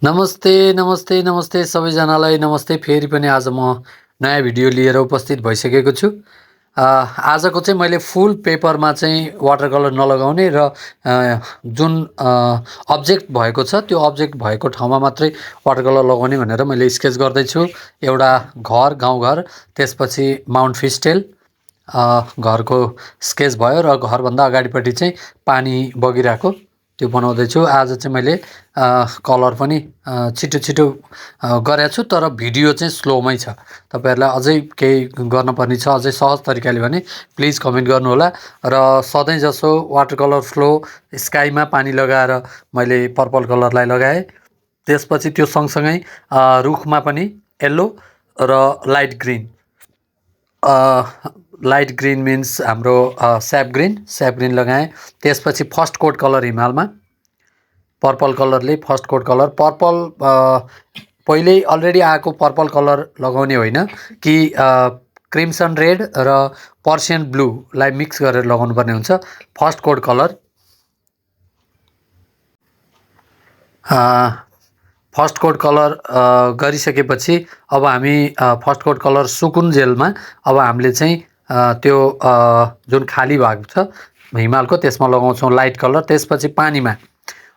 नमस्ते नमस्ते नमस्ते सबैजनालाई नमस्ते। फेरि पनि आज म नयाँ भिडियो लिएर उपस्थित भइसकेको छु। आजको चाहिँ मैले फुल पेपरमा चाहिँ वाटर कलर नलगाउने र जुन अब्जेक्ट भएको छ त्यो अब्जेक्ट भएको ठाउँमा मात्रै वाटर कलर लगाउने भनेर मैले स्केच गर्दैछु। एउटा घर, गाउँघर, त्यसपछि माउन्ट फिस्टेल घरको स्केच भयो र घरभन्दा अगाडिपट्टि चाहिँ पानी बगिरहेको त्यो बनाउँदैछु। आज चाहिँ मैले कलर पनि छिटो छिटो गरेको छु, तर भिडियो चाहिँ स्लोमै छ। तपाईँहरूलाई अझै केही गर्नुपर्ने छ अझै सहज तरिकाले भने प्लिज कमेन्ट गर्नुहोला। र सधैँ जसो वाटर कलर फ्लो स्काईमा पानी लगाएर मैले पर्पल कलरलाई लगाएँ। त्यसपछि त्यो सँगसँगै रुखमा पनि येल्लो र light green, light green means हाम्रो स्याप ग्रिन लगाएँ। त्यसपछि फर्स्ट कोट कलर हिमालमा पर्पल कलरले फर्स्ट कोट कलर पर्पल पहिल्यै अलरेडी आएको पर्पल कलर लगाउने होइन कि क्रिम्सन रेड र पर्सियन ब्लूलाई मिक्स गरेर लगाउनु पर्ने हुन्छ। First coat colour first coat colour गरिसकेपछि अब हामी फर्स्ट कोट कलर सुकुन जेलमा अब हामीले चाहिँ त्यो जुन खाली भाग छ हिमालको त्यसमा लगाउँछौँ लाइट कलर। त्यसपछि पानीमा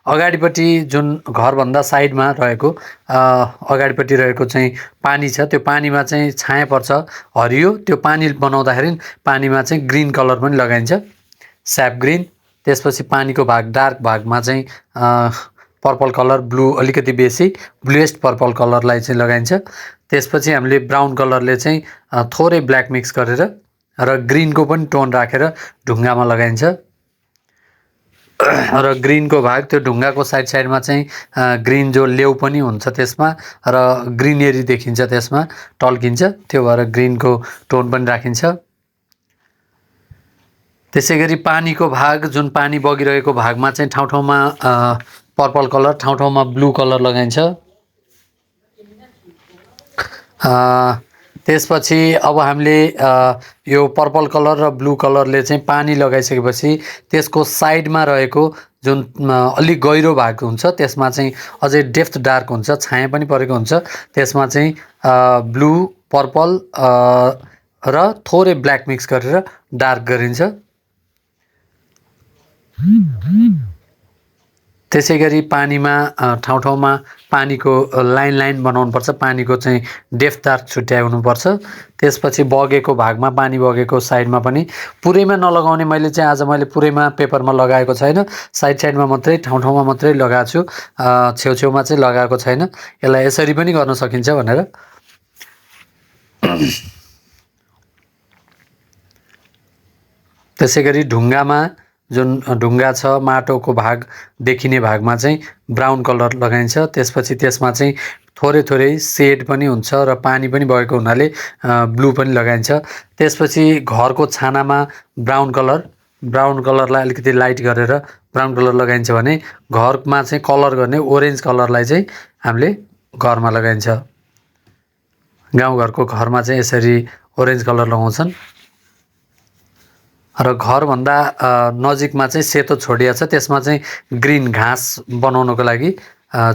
अगाडिपट्टि जुन घरभन्दा साइडमा रहेको अगाडिपट्टि रहेको चाहिँ पानी छ त्यो पानीमा चाहिँ छाया पर्छ हरियो। त्यो पानी बनाउँदाखेरि पानीमा चाहिँ ग्रिन कलर पनि लगाइन्छ, स्याप ग्रिन। त्यसपछि पानीको भाग डार्क भागमा चाहिँ पर्पल कलर, ब्लू अलिकति बेसी ब्लुएस्ट पर्पल कलरलाई चाहिँ लगाइन्छ। त्यसपछि हामीले ब्राउन कलरले चाहिँ थोरै ब्ल्याक मिक्स गरेर र ग्रिनको पनि टोन राखेर ढुङ्गामा लगाइन्छ। र ग्रिनको भाग त्यो ढुङ्गाको साइडमा चाहिँ ग्रिन जो लेउ पनि हुन्छ त्यसमा र ग्रिनेरी देखिन्छ, त्यसमा टल्किन्छ, त्यो भएर ग्रिनको टोन पनि राखिन्छ। त्यसै गरी पानीको भाग जुन पानी बगिरहेको भागमा चाहिँ ठाउँ ठाउँमा पर्पल कलर, ठाउँ ठाउँमा ब्लू कलर लगाइन्छ। त्यसपछि अब हामीले यो पर्पल कलर र ब्लू कलरले चाहिँ पानी लगाइसकेपछि त्यसको साइडमा रहेको जुन अलिक गहिरो भाग हुन्छ त्यसमा चाहिँ अझै डेप्थ डार्क हुन्छ, छाया पनि परेको हुन्छ। त्यसमा चाहिँ ब्लू, पर्पल र थोरै ब्ल्याक मिक्स गरेर डार्क गरिन्छ। त्यसै गरी पानीमा ठाउँ ठाउँमा पानीको लाइन बनाउनुपर्छ, पानीको चाहिँ डेप्थ डार्क छुट्याउनुपर्छ। त्यसपछि बगेको भागमा पानी बगेको साइडमा पनि पुरैमा नलगाउने, मैले चाहिँ आज पुरैमा पेपरमा लगाएको छैन, साइडमा मात्रै ठाउँ ठाउँमा मात्रै लगाएको छु, छेउछेउमा चाहिँ लगाएको छैन। यसलाई यसरी पनि गर्न सकिन्छ भनेर। त्यसै गरी ढुङ्गामा जुन ढुङ्गा छ माटोको भाग देखिने भागमा चाहिँ ब्राउन कलर लगाइन्छ। त्यसपछि त्यसमा चाहिँ थोरै सेड पनि हुन्छ र पानी पनि बगेको हुनाले ब्लू पनि लगाइन्छ। त्यसपछि घरको छानामा ब्राउन कलरलाई अलिकति लाइट गरेर ब्राउन कलर लगाइन्छ भने घरमा चाहिँ कलर गर्ने ओरेन्ज कलरलाई चाहिँ हामीले घरमा लगाइन्छ। गाउँघरको घरमा चाहिँ यसरी ओरेन्ज कलर लगाउँछन्। र घरभन्दा नजिकमा चाहिँ सेतो छोडिएको छ, त्यसमा चाहिँ ग्रिन घाँस बनाउनको लागि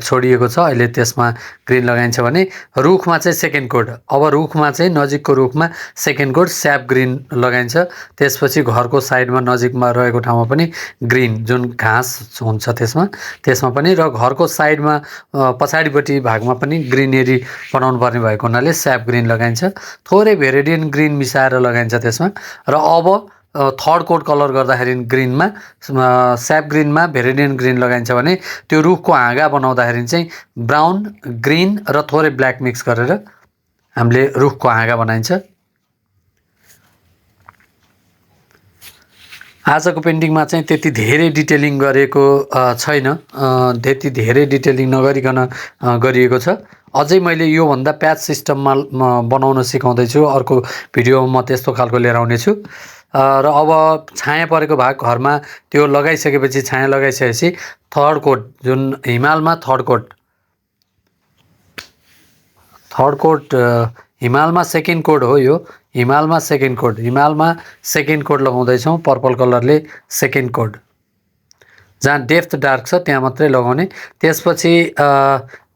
छोडिएको छ, अहिले त्यसमा ग्रिन लगाइन्छ भने रुखमा चाहिँ सेकेन्ड कोड, अब रुखमा चाहिँ नजिकको रुखमा सेकेन्ड कोड स्याप ग्रिन लगाइन्छ। त्यसपछि घरको साइडमा नजिकमा रहेको ठाउँमा पनि ग्रिन जुन घाँस हुन्छ त्यसमा पनि, र घरको साइडमा पछाडिपट्टि भागमा पनि ग्रिनेरी बनाउनु पर्ने भएको हुनाले स्याप ग्रिन लगाइन्छ। थोरै भेरिडियन ग्रिन मिसाएर लगाइन्छ त्यसमा। र अब थर्ड कोट कलर गर्दाखेरि ग्रिनमा स्याप ग्रिनमा भेरिडियन ग्रिन लगाइन्छ भने त्यो रुखको हाँगा बनाउँदाखेरि चाहिँ ब्राउन, ग्रिन र थोरै ब्ल्याक मिक्स गरेर हामीले रुखको हाँगा बनाइन्छ। आजको पेन्टिङमा चाहिँ त्यति धेरै डिटेलिङ गरेको छैन, त्यति धेरै डिटेलिङ नगरिकन गरिएको छ। अझै मैले योभन्दा प्याच सिस्टममा बनाउन सिकाउँदैछु, अर्को भिडियोमा म त्यस्तो खालको लिएर आउनेछु। र अब छाया परेको भाग घरमा त्यो लगाइसकेपछि, छाया लगाइसकेपछि थर्ड कोट जुन हिमालमा थर्ड कोट हिमालमा सेकेन्ड कोड हो, यो हिमालमा सेकेन्ड कोड लगाउँदैछौँ पर्पल कलरले सेकेन्ड कोड। जहाँ डेप्थ डार्क छ त्यहाँ मात्रै लगाउने। त्यसपछि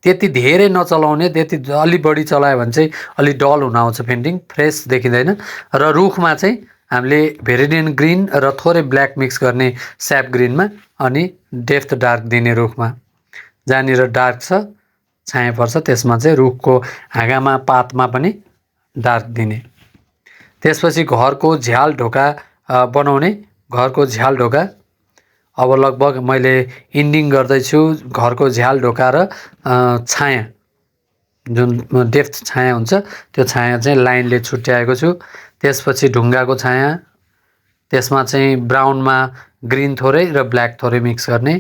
त्यति धेरै नचलाउने, त्यति अलि बढी चलायो भने चाहिँ अलि डल हुन आउँछ पेन्टिङ, फ्रेस देखिँदैन। र रुखमा चाहिँ हामीले भेरिडियन ग्रिन र थोरै ब्ल्याक मिक्स गर्ने स्याप ग्रिनमा, अनि डेप्थ डार्क दिने रुखमा। जहाँनिर डार्क छ, छाया पर्छ, त्यसमा चाहिँ रुखको हाँगामा पातमा पनि डार्क दिने। त्यसपछि घरको झ्याल ढोका बनाउने। घरको झ्याल ढोका अब लगभग मैले इन्डिङ गर्दैछु। घरको झ्याल ढोका र छाया, जुन डेप्थ छाया हुन्छ त्यो छाया चाहिँ लाइनले छुट्याएको छु। त्यसपछि ढुङ्गाको छाया, त्यसमा चाहिँ ब्राउनमा ग्रिन थोरै र ब्ल्याक थोरै मिक्स गर्ने।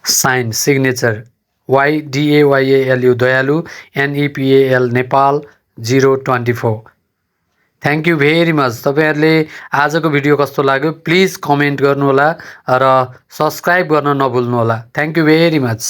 साइन सिग्नेचर YDAYALU दयालु, NEPAL Nepal 024। Thank you very much. तपाईँहरूले आजको भिडियो कस्तो लाग्यो प्लिज कमेन्ट गर्नुहोला र सब्सक्राइब गर्न नभुल्नुहोला। Thank you very much.